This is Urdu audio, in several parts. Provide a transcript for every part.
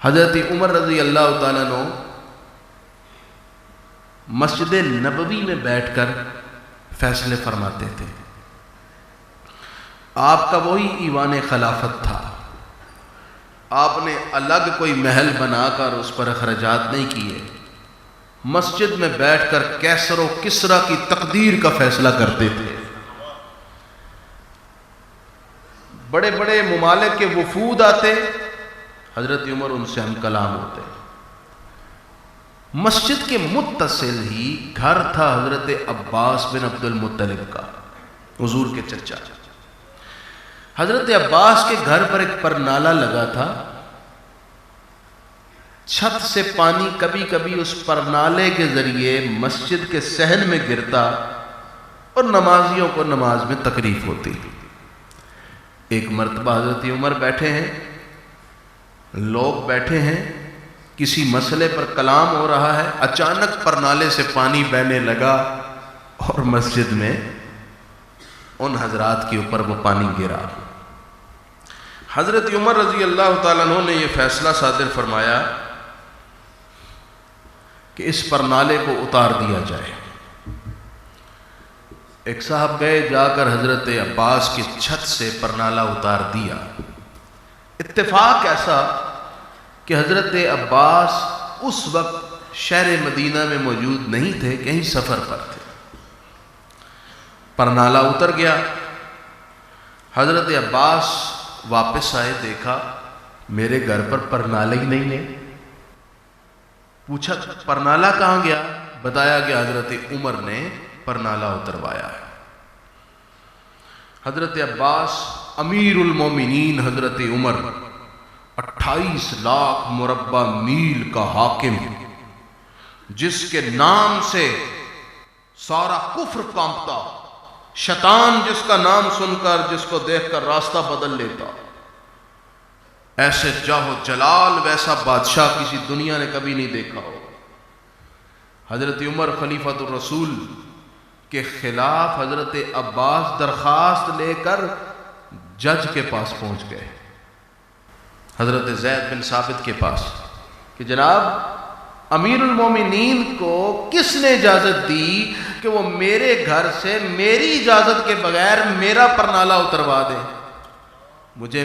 حضرت عمر رضی اللہ تعالیٰ عنہ مسجد نبوی میں بیٹھ کر فیصلے فرماتے تھے. آپ کا وہی ایوان خلافت تھا. آپ نے الگ کوئی محل بنا کر اس پر اخراجات نہیں کیے. مسجد میں بیٹھ کر کیسر و کسریٰ کی تقدیر کا فیصلہ کرتے تھے. بڑے بڑے ممالک کے وفود آتے، حضرت عمر ان سے ہم کلام ہوتے. مسجد کے متصل ہی گھر تھا حضرت عباس بن عبد المطلب کا، حضور کے چچا. حضرت عباس کے گھر پر ایک پرنالہ لگا تھا. چھت سے پانی کبھی کبھی اس پرنالے کے ذریعے مسجد کے صحن میں گرتا اور نمازیوں کو نماز میں تکلیف ہوتی. ایک مرتبہ حضرت عمر بیٹھے ہیں، لوگ بیٹھے ہیں، کسی مسئلے پر کلام ہو رہا ہے، اچانک پرنالے سے پانی بہنے لگا اور مسجد میں ان حضرات کے اوپر وہ پانی گرا. حضرت عمر رضی اللہ تعالیٰ عنہ نے یہ فیصلہ صادر فرمایا کہ اس پرنالے کو اتار دیا جائے. ایک صاحب گئے، جا کر حضرت عباس کی چھت سے پرنالہ اتار دیا. اتفاق ایسا کہ حضرت عباس اس وقت شہر مدینہ میں موجود نہیں تھے، کہیں سفر پر تھے. پرنالہ اتر گیا. حضرت عباس واپس آئے، دیکھا میرے گھر پر پرنالہ ہی نہیں ہے. پوچھا پرنالہ کہاں گیا؟ بتایا کہ حضرت عمر نے پرنالہ اتروایا ہے. حضرت عباس امیر المومنین حضرت عمر 28 لاکھ مربع میل کا حاکم، جس کے نام سے سارا کفر کانپتا، شیطان جس کا نام سن کر، جس کو دیکھ کر راستہ بدل لیتا. ایسے جاہ و جلال ویسا بادشاہ کسی دنیا نے کبھی نہیں دیکھا ہو. حضرت عمر خلیفۃ الرسول کے خلاف حضرت عباس درخواست لے کر جج کے پاس پہنچ گئے، حضرت زید بن ثابت کے پاس، کہ جناب امیر المومنین کو کس نے اجازت دی کہ وہ میرے گھر سے میری اجازت کے بغیر میرا پرنالہ اتروا دے؟ مجھے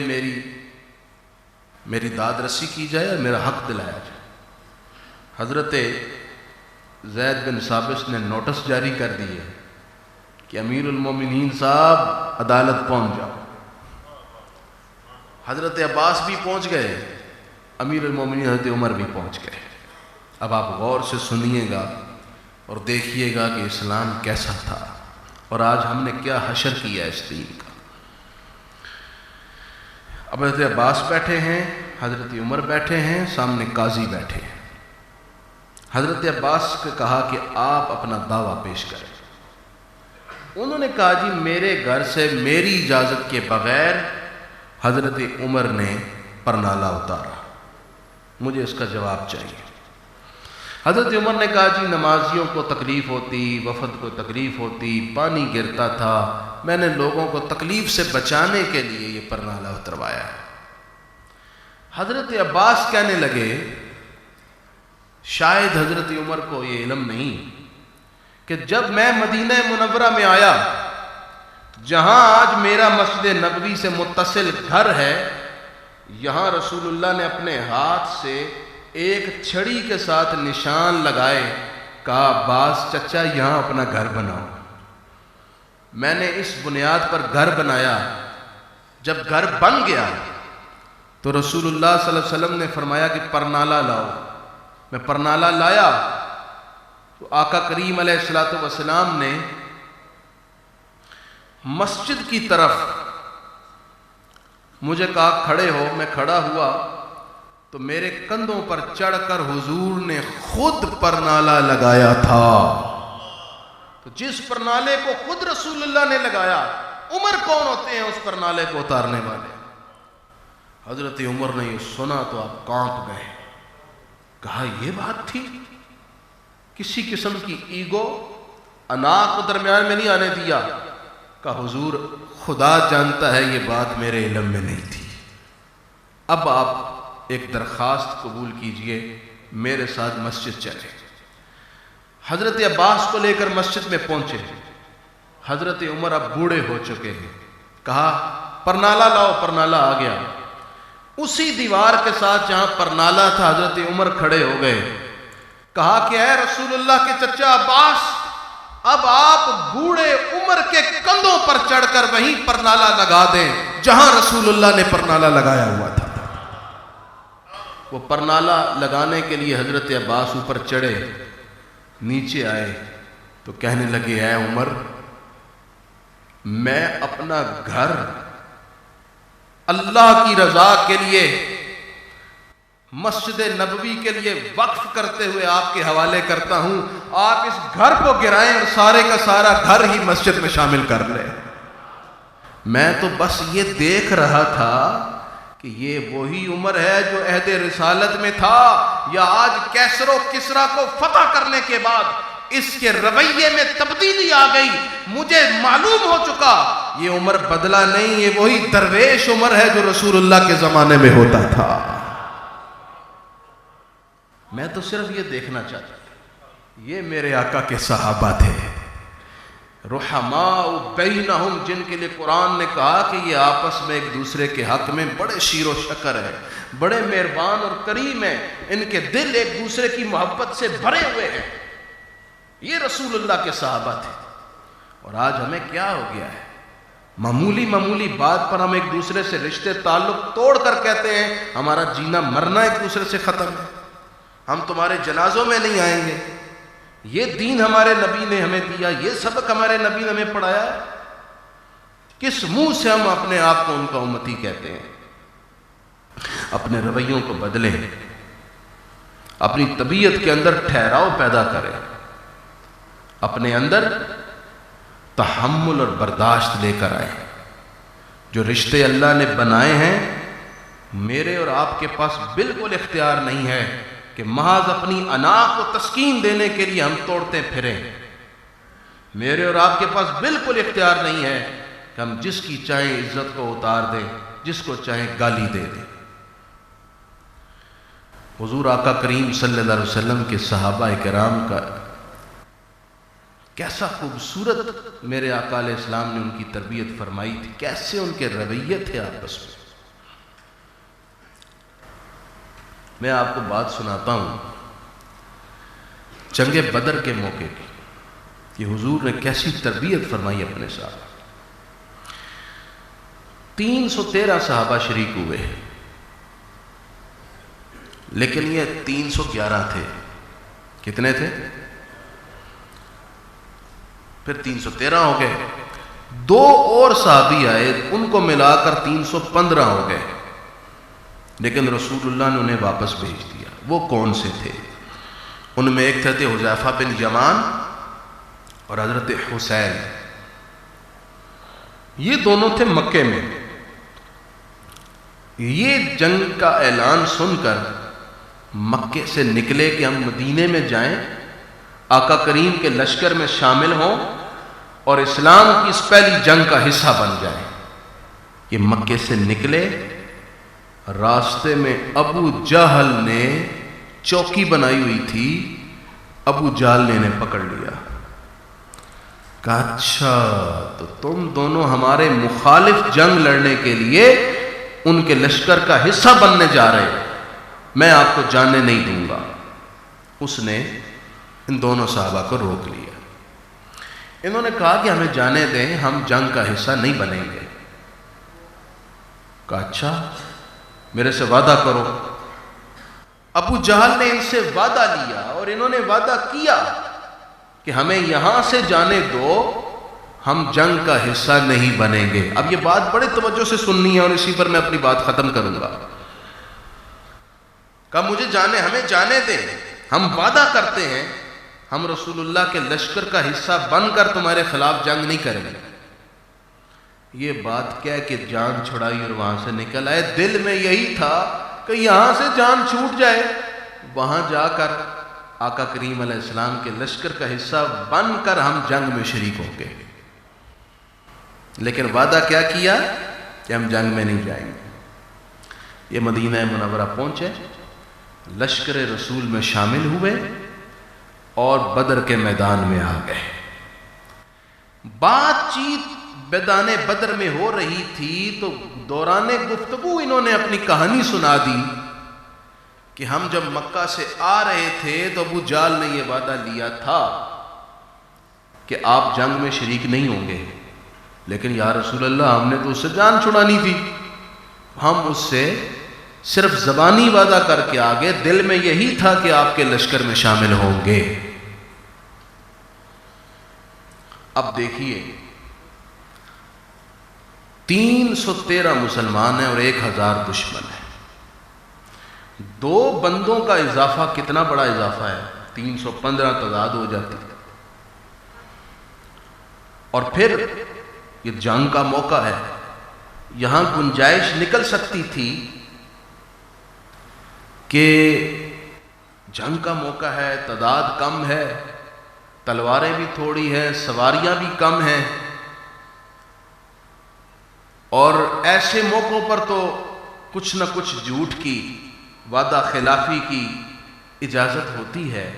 میری داد رسی کی جائے اور میرا حق دلایا جائے. حضرت زید بن ثابت نے نوٹس جاری کر دیے کہ امیر المومنین صاحب عدالت پہنچ جاؤ. حضرت عباس بھی پہنچ گئے، امیر المومنین حضرت عمر بھی پہنچ گئے. اب آپ غور سے سنیے گا اور دیکھیے گا کہ اسلام کیسا تھا اور آج ہم نے کیا حشر کیا اس دین کا. اب حضرت عباس بیٹھے ہیں، حضرت عمر بیٹھے ہیں، سامنے قاضی بیٹھے ہیں. حضرت عباس نے کہا کہ آپ اپنا دعویٰ پیش کریں. انہوں نے کہا جی میرے گھر سے میری اجازت کے بغیر حضرت عمر نے پرنالہ اتارا، مجھے اس کا جواب چاہیے. حضرت عمر نے کہا جی نمازیوں کو تکلیف ہوتی، وفد کو تکلیف ہوتی، پانی گرتا تھا، میں نے لوگوں کو تکلیف سے بچانے کے لیے یہ پرنالہ اتروایا ہے. حضرت عباس کہنے لگے شاید حضرت عمر کو یہ علم نہیں کہ جب میں مدینہ منورہ میں آیا، جہاں آج میرا مسجد نبوی سے متصل گھر ہے، یہاں رسول اللہ نے اپنے ہاتھ سے ایک چھڑی کے ساتھ نشان لگائے، کہا عباس چچا یہاں اپنا گھر بناؤ. میں نے اس بنیاد پر گھر بنایا. جب گھر بن گیا تو رسول اللہ صلی اللہ علیہ وسلم نے فرمایا کہ پرنالہ لاؤ. میں پرنالہ لایا تو آقا کریم علیہ السلام نے مسجد کی طرف مجھے کہا کھڑے ہو. میں کھڑا ہوا تو میرے کندھوں پر چڑھ کر حضور نے خود پرنالہ لگایا تھا. تو جس پرنالے کو خود رسول اللہ نے لگایا، عمر کون ہوتے ہیں اس پرنالے کو اتارنے والے؟ حضرت عمر نے یہ سنا تو آپ کانپ گئے. کہا یہ بات تھی؟ کسی قسم کی ایگو، انا کو درمیان میں نہیں آنے دیا. کہا حضور خدا جانتا ہے یہ بات میرے علم میں نہیں تھی. اب آپ ایک درخواست قبول کیجئے، میرے ساتھ مسجد چلے۔ حضرت عباس کو لے کر مسجد میں پہنچے۔ حضرت عمر اب بوڑھے ہو چکے ہیں، کہا پرنالہ لاؤ، پرنالہ آ گیا۔ اسی دیوار کے ساتھ جہاں پرنالہ تھا حضرت عمر کھڑے ہو گئے، کہا کہ اے رسول اللہ کے چچا عباس، اب آپ بوڑھے عمر کے کندھوں پر چڑھ کر وہیں پرنالہ لگا دیں جہاں رسول اللہ نے پرنالہ لگایا ہوا تھا۔ وہ پرنالہ لگانے کے لیے حضرت عباس اوپر چڑھے، نیچے آئے تو کہنے لگے اے عمر، میں اپنا گھر اللہ کی رضا کے لیے، مسجد نبوی کے لیے وقف کرتے ہوئے آپ کے حوالے کرتا ہوں، آپ اس گھر کو گرائیں اور سارے کا سارا گھر ہی مسجد میں شامل کر لیں۔ میں تو بس یہ دیکھ رہا تھا کہ یہ وہی عمر ہے جو عہد رسالت میں تھا، یا آج کیسر و کسریٰ کو فتح کرنے کے بعد اس کے رویے میں تبدیلی آ گئی۔ مجھے معلوم ہو چکا یہ عمر بدلا نہیں، یہ وہی درویش عمر ہے جو رسول اللہ کے زمانے میں ہوتا تھا۔ میں تو صرف یہ دیکھنا چاہتا تھا، یہ میرے آقا کے صحابہ تھے، رحماء بینہم، جن کے لیے قرآن نے کہا کہ یہ آپس میں ایک دوسرے کے حق میں بڑے شیر و شکر ہے، بڑے مہربان اور کریم ہیں، ان کے دل ایک دوسرے کی محبت سے بھرے ہوئے ہیں۔ یہ رسول اللہ کے صحابہ تھے۔ اور آج ہمیں کیا ہو گیا ہے، معمولی بات پر ہم ایک دوسرے سے رشتے تعلق توڑ کر کہتے ہیں ہمارا جینا مرنا ایک دوسرے سے ختم ہے، ہم تمہارے جنازوں میں نہیں آئیں گے، یہ دین ہمارے نبی نے ہمیں دیا، یہ سبق ہمارے نبی نے ہمیں پڑھایا ہے۔ کس منہ سے ہم اپنے آپ کو ان کا امتی کہتے ہیں؟ اپنے رویوں کو بدلیں، اپنی طبیعت کے اندر ٹھہراؤ پیدا کریں، اپنے اندر تحمل اور برداشت لے کر آئیں۔ جو رشتے اللہ نے بنائے ہیں، میرے اور آپ کے پاس بالکل اختیار نہیں ہے کہ محض اپنی انا کو تسکین دینے کے لیے ہم توڑتے پھریں۔ میرے اور آپ کے پاس بالکل اختیار نہیں ہے کہ ہم جس کی چاہیں عزت کو اتار دیں، جس کو چاہیں گالی دے دیں۔ حضور آقا کریم صلی اللہ علیہ وسلم کے صحابہ کرام کا کیسا خوبصورت میرے آقا علیہ السلام نے ان کی تربیت فرمائی تھی، کیسے ان کے رویے تھے آپس میں۔ میں آپ کو بات سناتا ہوں جنگ بدر کے موقع کی کہ حضور نے کیسی تربیت فرمائی اپنے ساتھ۔ 313 صحابہ شریک ہوئے، لیکن یہ 311 تھے۔ کتنے تھے؟ پھر 313 ہو گئے۔ 2 اور صحابی آئے، ان کو ملا کر 315 ہو گئے، لیکن رسول اللہ نے انہیں واپس بھیج دیا۔ وہ کون سے تھے؟ ان میں ایک تھے حذیفہ بن یمان اور حضرت حسین۔ یہ دونوں تھے مکے میں۔ یہ جنگ کا اعلان سن کر مکے سے نکلے کہ ہم مدینے میں جائیں، آقا کریم کے لشکر میں شامل ہوں اور اسلام کی اس پہلی جنگ کا حصہ بن جائیں۔ یہ مکے سے نکلے، راستے میں ابو جہل نے چوکی بنائی ہوئی تھی، ابو جہل نے انہیں پکڑ لیا، کہا اچھا تو تم دونوں ہمارے مخالف جنگ لڑنے کے لیے ان کے لشکر کا حصہ بننے جا رہے، میں آپ کو جانے نہیں دوں گا۔ اس نے ان دونوں صحابہ کو روک لیا۔ انہوں نے کہا کہ ہمیں جانے دیں، ہم جنگ کا حصہ نہیں بنیں گے۔ کہا اچھا میرے سے وعدہ کرو۔ ابو جہل نے ان سے وعدہ لیا اور انہوں نے وعدہ کیا کہ ہمیں یہاں سے جانے دو، ہم جنگ کا حصہ نہیں بنیں گے۔ اب یہ بات بڑے توجہ سے سننی ہے اور اسی پر میں اپنی بات ختم کروں گا۔ کہا مجھے ہمیں جانے دیں، ہم وعدہ کرتے ہیں ہم رسول اللہ کے لشکر کا حصہ بن کر تمہارے خلاف جنگ نہیں کریں گے۔ یہ بات کہہ کے جان چھڑائی اور وہاں سے نکل آئے۔ دل میں یہی تھا کہ یہاں سے جان چھوٹ جائے، وہاں جا کر آقا کریم علیہ السلام کے لشکر کا حصہ بن کر ہم جنگ میں شریک ہوں گے۔ لیکن وعدہ کیا کیا کہ ہم جنگ میں نہیں جائیں گے۔ یہ مدینہ منورہ پہنچے، لشکر رسول میں شامل ہوئے اور بدر کے میدان میں آ گئے۔ بات چیت میدان بدر میں ہو رہی تھی تو دوران گفتگو انہوں نے اپنی کہانی سنا دی کہ ہم جب مکہ سے آ رہے تھے تو ابو جہل نے یہ وعدہ لیا تھا کہ آپ جنگ میں شریک نہیں ہوں گے، لیکن یا رسول اللہ ہم نے تو اس سے جان چھڑانی تھی، ہم اس سے صرف زبانی وعدہ کر کے آگے، دل میں یہی تھا کہ آپ کے لشکر میں شامل ہوں گے۔ اب دیکھیے 313 مسلمان ہیں اور 1000 دشمن ہیں، 2 بندوں کا اضافہ کتنا بڑا اضافہ ہے، 315 تعداد ہو جاتی ہے۔ اور پھر یہ جنگ کا موقع ہے، یہاں گنجائش نکل سکتی تھی کہ جنگ کا موقع ہے، تعداد کم ہے، تلواریں بھی تھوڑی ہیں، سواریاں بھی کم ہیں، اور ایسے موقعوں پر تو کچھ نہ کچھ جھوٹ کی، وعدہ خلافی کی اجازت ہوتی ہے،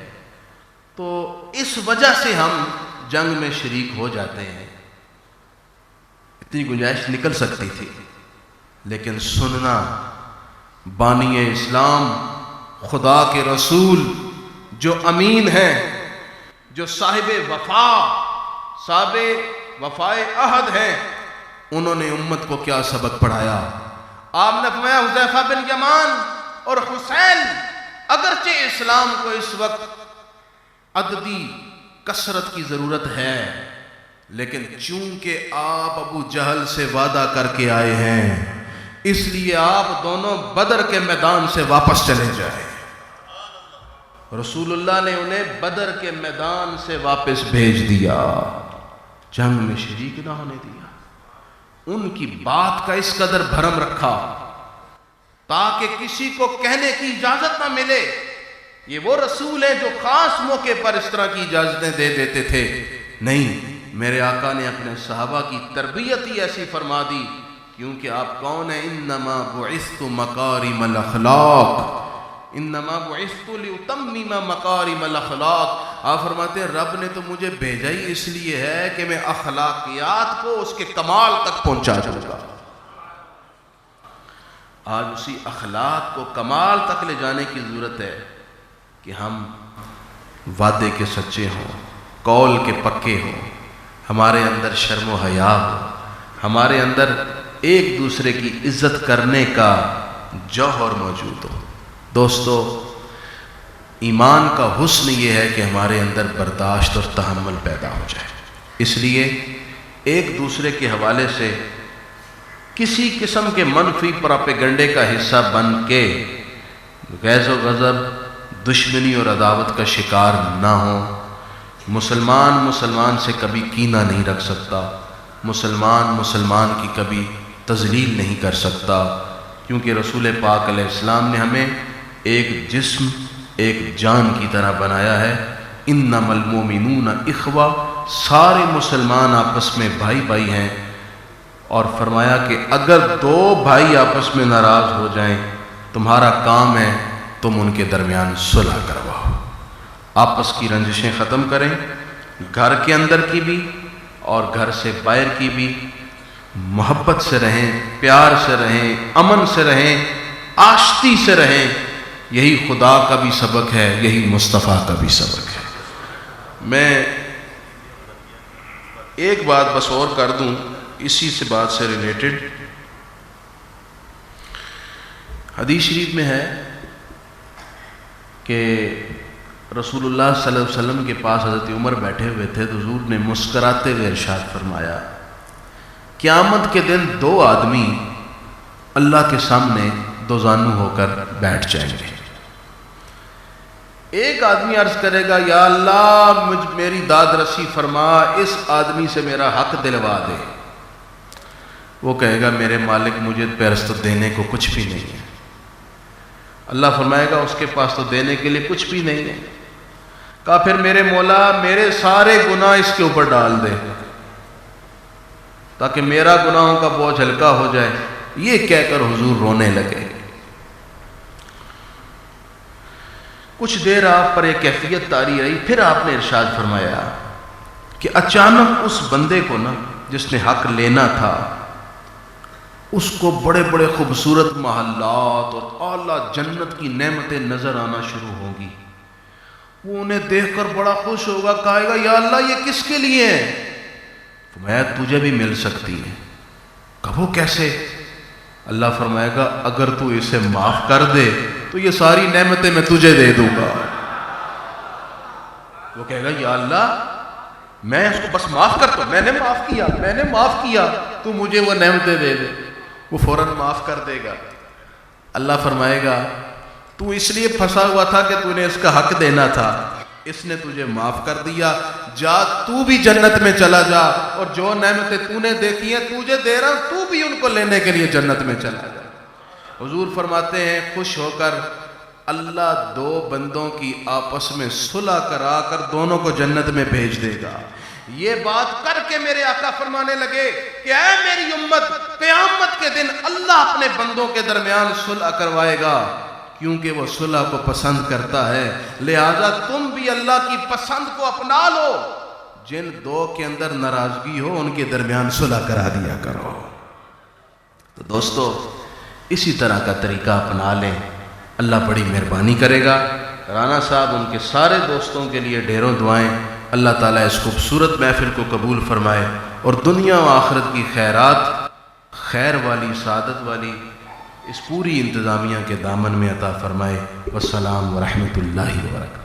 تو اس وجہ سے ہم جنگ میں شریک ہو جاتے ہیں، اتنی گنجائش نکل سکتی تھی۔ لیکن سننا بانی اسلام، خدا کے رسول جو امین ہیں، جو صاحب وفائے عہد ہیں، انہوں نے امت کو کیا سبق پڑھایا۔ آپ نے فرمایا حذیفہ بن یمان اور حسین، اگرچہ اسلام کو اس وقت عددی کثرت کی ضرورت ہے، لیکن چونکہ آپ ابو جہل سے وعدہ کر کے آئے ہیں، اس لیے آپ دونوں بدر کے میدان سے واپس چلے جائیں۔ رسول اللہ نے انہیں بدر کے میدان سے واپس بھیج دیا، جنگ میں شریک نہ ہونے دیا۔ ان کی بات کا اس قدر بھرم رکھا تاکہ کسی کو کہنے کی اجازت نہ ملے یہ وہ رسول ہیں جو خاص موقع پر اس طرح کی اجازتیں دے دیتے تھے۔ نہیں، میرے آقا نے اپنے صحابہ کی تربیت ہی ایسی فرما دی، کیونکہ آپ کون ہیں؟ انما بعثت مکارم الاخلاق، انما بعثت لاتمم مکارم الاخلاق۔ آپ فرماتے ہیں رب نے تو مجھے بھیجا ہی اس لیے ہے کہ میں اخلاقیات کو اس کے کمال تک پہنچا دوں گا۔ آج اسی اخلاق کو کمال تک لے جانے کی ضرورت ہے کہ ہم وعدے کے سچے ہوں، قول کے پکے ہوں، ہمارے اندر شرم و حیا ہو، ہمارے اندر ایک دوسرے کی عزت کرنے کا جوہر موجود ہو۔ دوستو، ایمان کا حسن یہ ہے کہ ہمارے اندر برداشت اور تحمل پیدا ہو جائے۔ اس لیے ایک دوسرے کے حوالے سے کسی قسم کے منفی پراپیگنڈے کا حصہ بن کے غیظ و غضب، دشمنی اور عداوت کا شکار نہ ہو۔ مسلمان سے کبھی کینہ نہیں رکھ سکتا، مسلمان کی کبھی تذلیل نہیں کر سکتا، کیونکہ رسول پاک علیہ السلام نے ہمیں ایک جسم، ایک جان کی طرح بنایا ہے۔ انما المؤمنون اخوہ، سارے مسلمان آپس میں بھائی بھائی ہیں، اور فرمایا کہ اگر 2 بھائی آپس میں ناراض ہو جائیں، تمہارا کام ہے تم ان کے درمیان صلح کرواؤ، آپس کی رنجشیں ختم کریں، گھر کے اندر کی بھی اور گھر سے باہر کی بھی، محبت سے رہیں، پیار سے رہیں، امن سے رہیں، آشتی سے رہیں۔ یہی خدا کا بھی سبق ہے، یہی مصطفیٰ کا بھی سبق ہے۔ میں ایک بات بس اور کر دوں اسی سے بات سے ریلیٹڈ۔ حدیث شریف میں ہے کہ رسول اللہ صلی اللہ علیہ وسلم کے پاس حضرت عمر بیٹھے ہوئے تھے تو حضور نے مسکراتے ہوئے ارشاد فرمایا، قیامت کے دن 2 آدمی اللہ کے سامنے دوزانو ہو کر بیٹھ جائیں گے۔ ایک آدمی عرض کرے گا، یا اللہ میری داد رسی فرما، اس آدمی سے میرا حق دلوا دے۔ وہ کہے گا، میرے مالک مجھے پیرس تو دینے کو کچھ بھی نہیں ہے۔ اللہ فرمائے گا، اس کے پاس تو دینے کے لیے کچھ بھی نہیں ہے۔ کہا پھر میرے مولا میرے سارے گناہ اس کے اوپر ڈال دے تاکہ میرا گناہوں کا بوجھ ہلکا ہو جائے۔ یہ کہہ کر حضور رونے لگے۔ کچھ دیر آپ پر ایک کیفیت طاری رہی، پھر آپ نے ارشاد فرمایا کہ اچانک اس بندے کو نا جس نے حق لینا تھا، اس کو بڑے بڑے خوبصورت محلات اور اعلیٰ جنت کی نعمتیں نظر آنا شروع ہوں گی۔ وہ انہیں دیکھ کر بڑا خوش ہوگا، کہے گا یا اللہ یہ کس کے لیے ہے؟ فرمایا تجھے بھی مل سکتی ہے۔ کہو کیسے؟ اللہ فرمائے گا اگر تو اسے معاف کر دے تو یہ ساری نعمتیں میں تجھے دے دوں گا۔ وہ کہے گا یا اللہ میں اس کو بس معاف کرتا ہوں، میں نے معاف کیا، تو مجھے وہ نعمتیں دے دے۔ وہ فوراً معاف کر دے گا۔ اللہ فرمائے گا تو اس لیے پھنسا ہوا تھا کہ تو نے اس کا حق دینا تھا، اس نے تجھے معاف کر دیا، جا تو بھی جنت میں چلا جا، اور جو نعمتیں تو نے دیکھی ہیں تجھے دے رہا ہوں، تو بھی ان کو لینے کے لیے جنت میں چلا جا۔ حضور فرماتے ہیں خوش ہو کر اللہ دو بندوں کی آپس میں صلح کرا کر دونوں کو جنت میں بھیج دے گا۔ یہ بات کر کے میرے آقا فرمانے لگے کہ اے میری امت، قیامت کے دن اللہ اپنے بندوں کے درمیان صلح کروائے گا، کیونکہ وہ صلح کو پسند کرتا ہے، لہذا تم بھی اللہ کی پسند کو اپنا لو، جن دو کے اندر ناراضگی ہو ان کے درمیان صلح کرا دیا کرو۔ تو دوستو اسی طرح کا طریقہ اپنا لیں، اللہ بڑی مہربانی کرے گا۔ رانا صاحب ان کے سارے دوستوں کے لیے ڈھیروں دعائیں، اللہ تعالیٰ اس خوبصورت محفل کو قبول فرمائے اور دنیا و آخرت کی خیرات، خیر والی، سعادت والی اس پوری انتظامیہ کے دامن میں عطا فرمائے۔ والسلام ورحمۃ اللہ وبرکاتہ۔